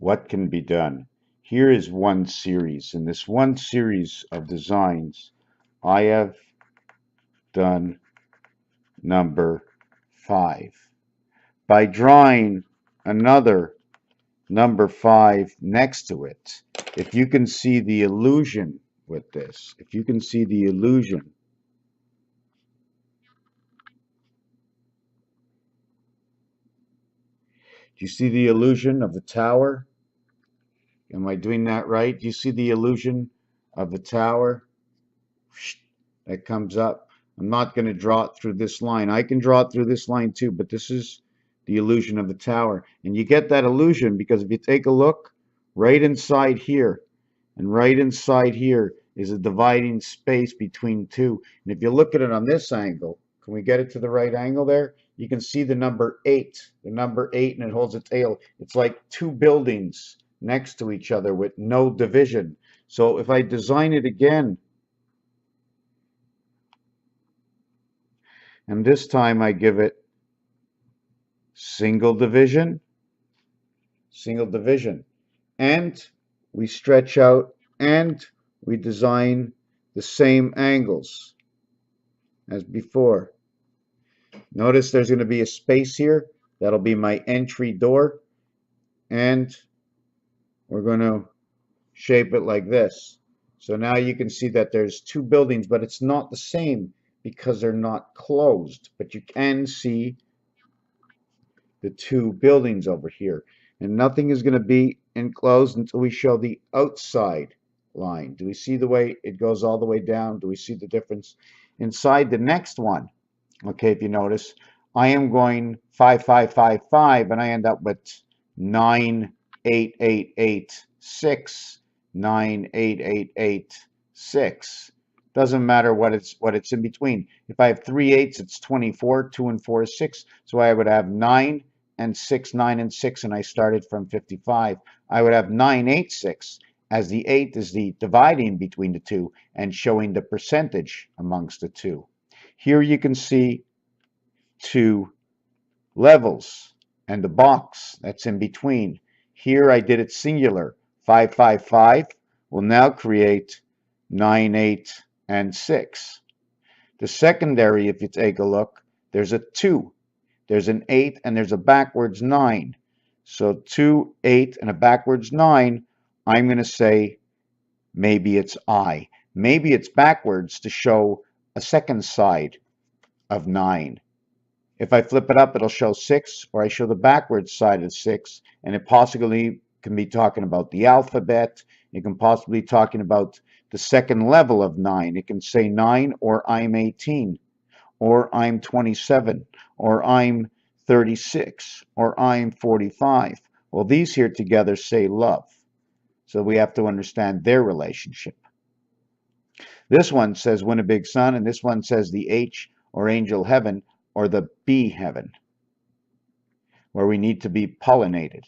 what can be done. Here is one series. In this one series of designs, I have done number 5. By drawing another number 5 next to it, if you can see the illusion with this, if you can see the illusion, do you see the illusion of the tower? Am I doing that right? Do you see the illusion of the tower that comes up? I'm not going to draw it through this line. I can draw it through this line too, but this is the illusion of the tower. And you get that illusion because if you take a look right inside here, and right inside here is a dividing space between two. And if you look at it on this angle, can we get it to the right angle there? You can see the number 8, and it holds a tail. It's like two buildings next to each other with no division. So if I design it again, and this time I give it single division, and we stretch out and we design the same angles as before. Notice there's going to be a space here. That'll be my entry door, and we're going to shape it like this. So now you can see that there's two buildings, but it's not the same because they're not closed, but you can see the two buildings over here. And nothing is going to be enclosed until we show the outside line. Do we see the way it goes all the way down? Do we see the difference? Inside the next one, okay, if you notice, I am going 5, 5, 5, 5, and I end up with 9, 8, 8, 8, 6, 9, 8, 8, 8, 6. Doesn't matter what it's in between. If I have 3 8s, it's 24. 2 and 4 is 6. So I would have 9 and 6, 9 and 6, and I started from 55. I would have 9, 8, 6, as the 8 is the dividing between the two and showing the percentage amongst the two. Here you can see two levels and the box that's in between. Here I did it singular. 5, 5, 5 will now create 9, 8, and 6. The secondary, if you take a look, there's a 2. There's an 8 and there's a backwards 9. So 2, 8, and a backwards 9, I'm going to say maybe it's I. Maybe it's backwards to show a second side of 9. If I flip it up, it'll show 6, or I show the backwards side of 6, and it possibly can be talking about the alphabet. It can possibly be talking about the second level of 9. It can say 9, or I'm 18, or I'm 27, or I'm 36, or I'm 45. Well, these here together say love. So we have to understand their relationship. This one says win a big sun, and this one says the H, or angel heaven, or the bee heaven, where we need to be pollinated.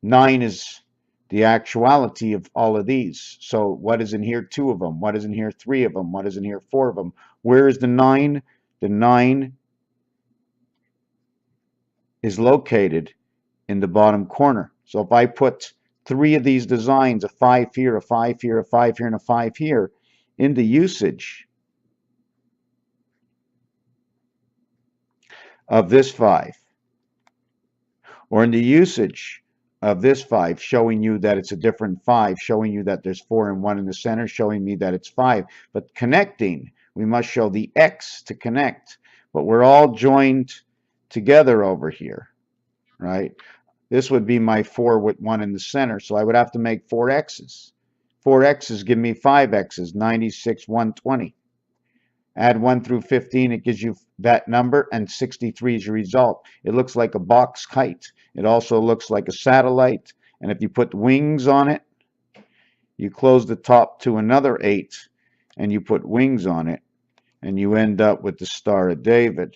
9 is the actuality of all of these. So what is in here? 2 of them. What is in here? 3 of them. What is in here? 4 of them. Where is the 9? The 9 is located in the bottom corner. So if I put 3 of these designs, a 5 here, a 5 here, a 5 here, and a 5 here, into usage of this 5, or in the usage of this 5, showing you that it's a different 5, showing you that there's 4 and 1 in the center, showing me that it's 5. But connecting, we must show the X to connect. But we're all joined together over here, right? This would be my 4 with 1 in the center, so I would have to make 4 X's. 4 X's give me 5 X's, 96, 120. Add 1 through 15, it gives you that number, and 63 is your result. It looks like a box kite. It also looks like a satellite, and if you put wings on it, you close the top to another 8, and you put wings on it, and you end up with the Star of David.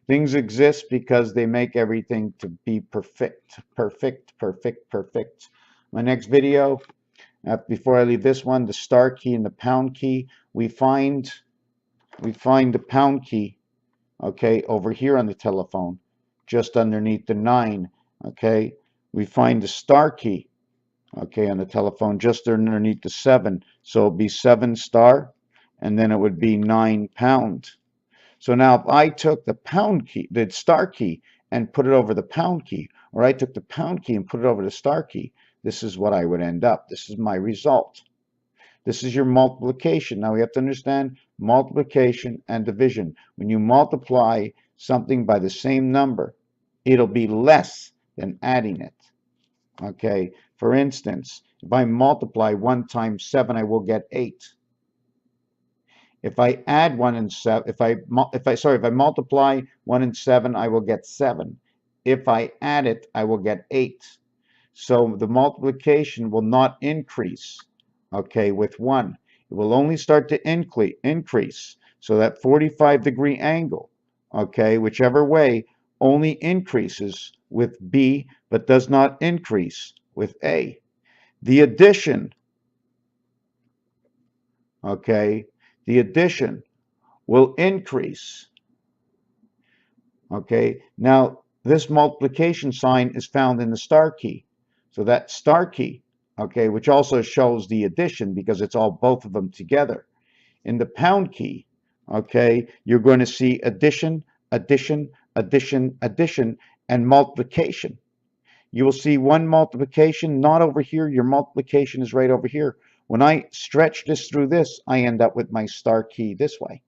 Things exist because they make everything to be perfect, perfect, perfect, perfect. My next video, before I leave this one, the star key and the pound key, we find the pound key, okay, over here on the telephone, just underneath the 9. okay, we find the star key, okay, on the telephone just underneath the 7. So it'll be 7 star, and then it would be 9 pound. So now if I took the pound key, the star key, and put it over the pound key, or I took the pound key and put it over the star key, this is what I would end up. This is my result. This is your multiplication. Now we have to understand multiplication and division. When you multiply something by the same number, it'll be less than adding it. Okay, for instance, if I multiply 1 times 7, I will get 8. If I add 1 and 7, if I multiply 1 and 7, I will get 7. If I add it, I will get 8. So the multiplication will not increase, okay, with 1. It will only start to increase. So that 45-degree angle, okay, whichever way, only increases with B, but does not increase with A. The addition, okay, the addition will increase. Okay, now this multiplication sign is found in the star key. So that star key, okay, which also shows the addition because it's all both of them together. In the pound key, okay, you're going to see addition, addition, addition, addition, and multiplication. You will see one multiplication not over here. Your multiplication is right over here. When I stretch this through this, I end up with my star key this way.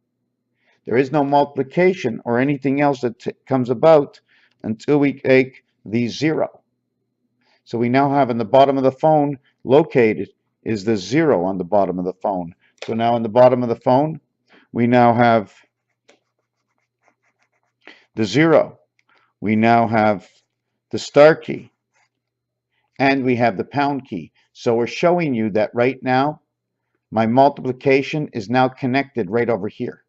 There is no multiplication or anything else that comes about until we take the 0. So we now have in the bottom of the phone located is the 0 on the bottom of the phone. So now on the bottom of the phone, we now have the 0. We now have the star key. And we have the pound key. So we're showing you that right now, my multiplication is now connected right over here.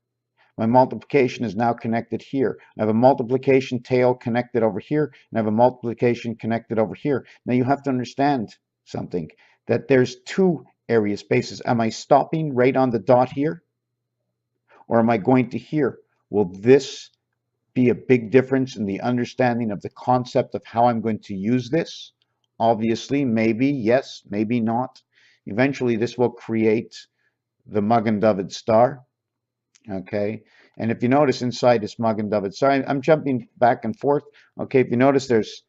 My multiplication is now connected here. I have a multiplication tail connected over here, and I have a multiplication connected over here. Now you have to understand something, that there's 2 area spaces. Am I stopping right on the dot here? Or am I going to here? Will this be a big difference in the understanding of the concept of how I'm going to use this? Obviously, maybe, yes, maybe not. Eventually, this will create the Magen David star. Okay, and if you notice inside this Magen David star, I'm jumping back and forth. Okay, if you notice, there's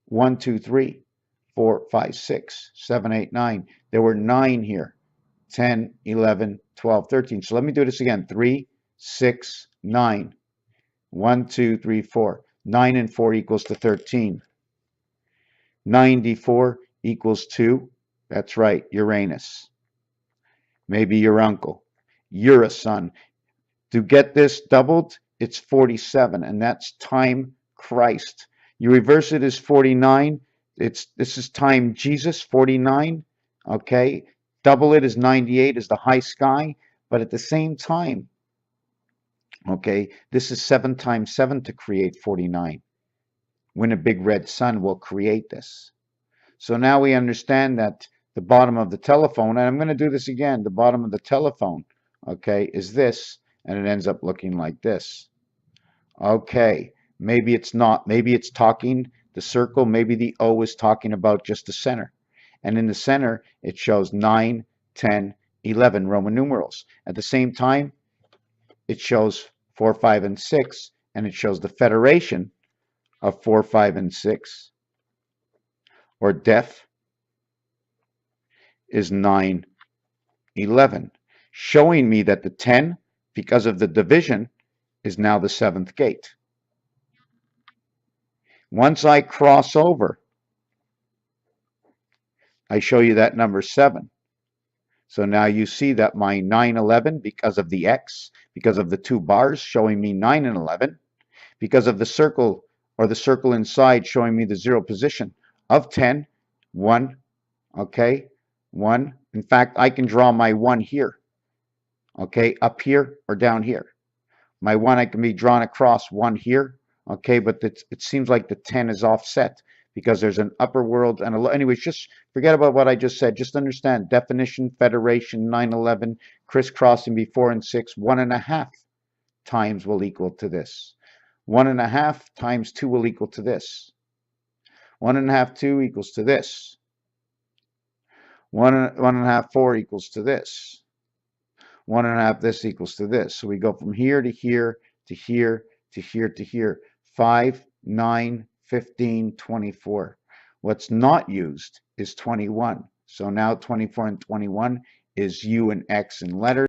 1, 2, 3, 4, 5, 6, 7, 8, 9. There were 9 here. 10, 11, 12, 13. So let me do this again. 3, 6, 9. 1, 2, 3, 4. 9 and 4 equals to 13. 94 equals to, that's right, Uranus. Maybe your uncle. You're a son. To get this doubled, it's 47, and that's time Christ. You reverse it as 49. This is time Jesus, 49. Okay, double it as 98 is the high sky, but at the same time, okay, this is 7 times 7 to create 49. When a big red sun will create this. So now we understand that the bottom of the telephone, and I'm going to do this again, the bottom of the telephone, okay, is this, and it ends up looking like this. Okay, maybe it's not. Maybe it's talking the circle. Maybe the O is talking about just the center. And in the center, it shows 9, 10, 11 Roman numerals. At the same time, it shows 4, 5, and 6, and it shows the federation of 4, 5, and 6, or death is 9, 11, showing me that the 10, because of the division, is now the 7th gate. Once I cross over, I show you that number 7. So now you see that my 9, 11, because of the X, because of the 2 bars showing me 9 and 11, because of the circle or the circle inside showing me the 0 position of 10, 1, okay, 1. In fact, I can draw my 1 here, okay, up here or down here. My 1, I can be drawn across 1 here, okay, but it seems like the 10 is offset because there's an upper world and a low. Anyways, just forget about what I just said. Just understand definition, federation, 9, 11, crisscrossing before and 6, 1.5 times will equal to this. 1.5 times 2 will equal to this. 1 and a half, 2 equals to this. 1 and a half, 4 equals to this. 1 and a half, this equals to this. So we go from here to here to here to here to here. 5, 9, 15, 24. What's not used is 21. So now 24 and 21 is U and X in letters.